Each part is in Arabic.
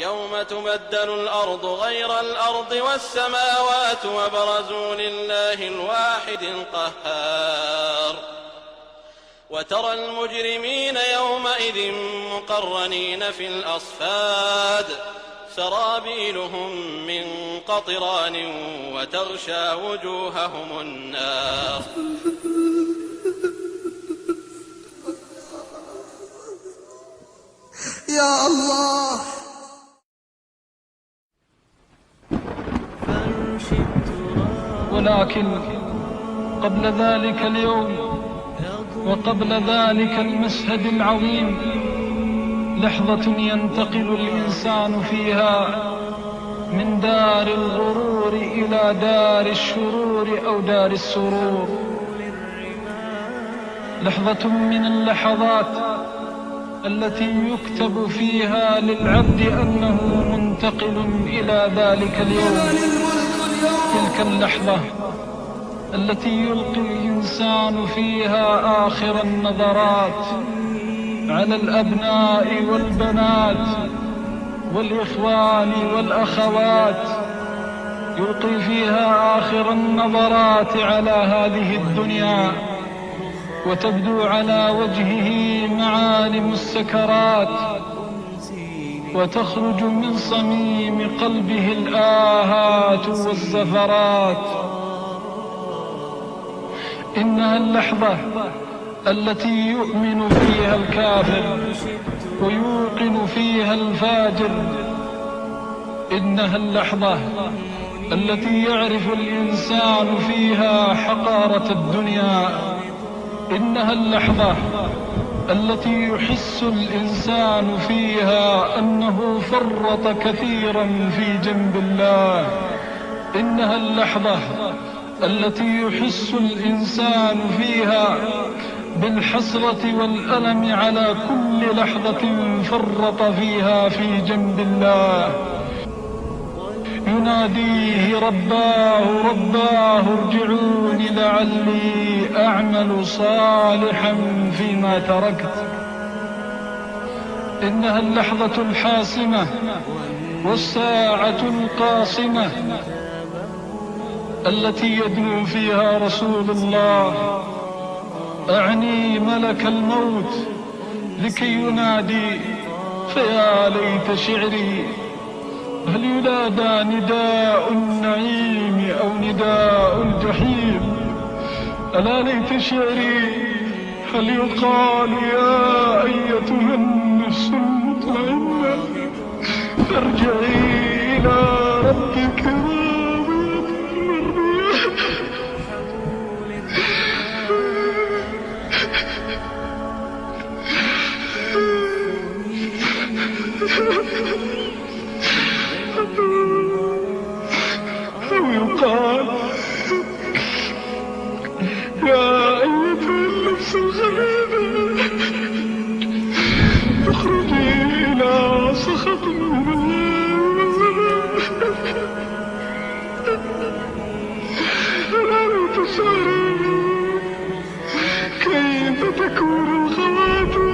يوم تبدل الأرض غير الأرض والسماوات وبرزوا لله الواحد القهار وترى المجرمين يومئذ مقرنين في الأصفاد سرابيلهم من قطران وتغشى وجوههم النار. يا الله. ولكن قبل ذلك اليوم وقبل ذلك المشهد العظيم لحظة ينتقل الإنسان فيها من دار الغرور إلى دار الشرور أو دار السرور. لحظة من اللحظات التي يكتب فيها للعبد أنه منتقل إلى ذلك اليوم. تلك اللحظة التي يلقي الإنسان فيها آخر النظرات على الأبناء والبنات والإخوان والأخوات، يلقي فيها آخر النظرات على هذه الدنيا، وتبدو على وجهه معالم السكرات، وتخرج من صميم قلبه الآهات والزفرات. إنها اللحظة التي يؤمن فيها الكافر ويوقن فيها الفاجر. إنها اللحظة التي يعرف الإنسان فيها حقارة الدنيا. إنها اللحظة التي يحس الإنسان فيها أنه فرط كثيرا في جنب الله. إنها اللحظة التي يحس الإنسان فيها بالحسرة والألم على كل لحظة فرط فيها في جنب الله. يناديه رباه رباه ارجعون لعلي أعمل صالحا فيما تركت. إنها اللحظة الحاسمة والساعة القاصمة التي يدنو فيها رسول الله، أعني ملك الموت، لكي ينادي: فيا ليت شعري هل ينادى نداء النعيم أو نداء الجحيم؟ ألا ليت شعري هل يقال يا أيتها النفس المطمئنة ارجعي إلى ربك راضية مرضية. أو يقال يا أيتها النفس الخبيثة اخرجي إلى سخط من الله. ألا ليت شعري كيف تكون الخواتم.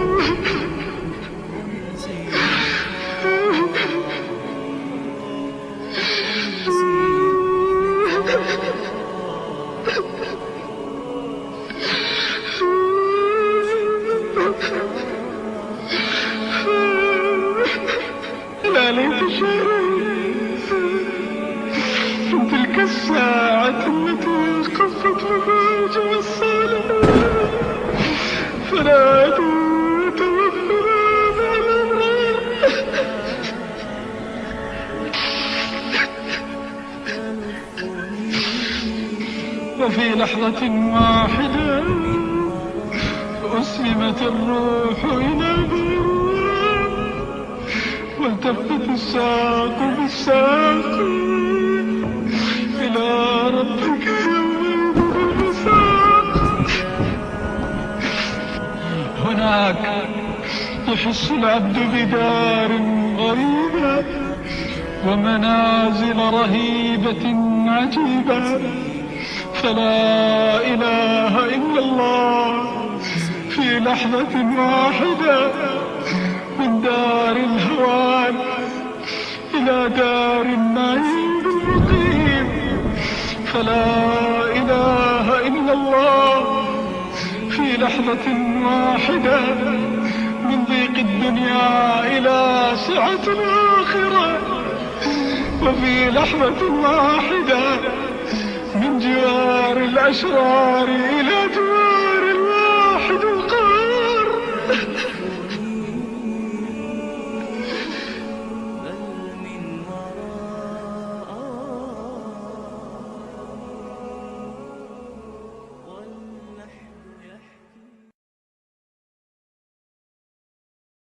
لا ليت شعري من تلك الساعة التي قفت مفاجع الصالحين فلا يتوفران على النار. وفي لحظة واحدة أسلمت الروح إلى بيرها والتفت الساق بالساق إلى ربك يومئذ المساق. هناك يحس العبد بدار غريبة ومنازل رهيبة عجيبة، فلا إله إلا الله في لحظة واحدة من دار الهوان إلى دار النعيم المقيم. فلا إله إلا الله في لحظة واحدة من ضيق الدنيا إلى سعة الآخرة، وفي لحظة واحدة من جوار الأشرار إلى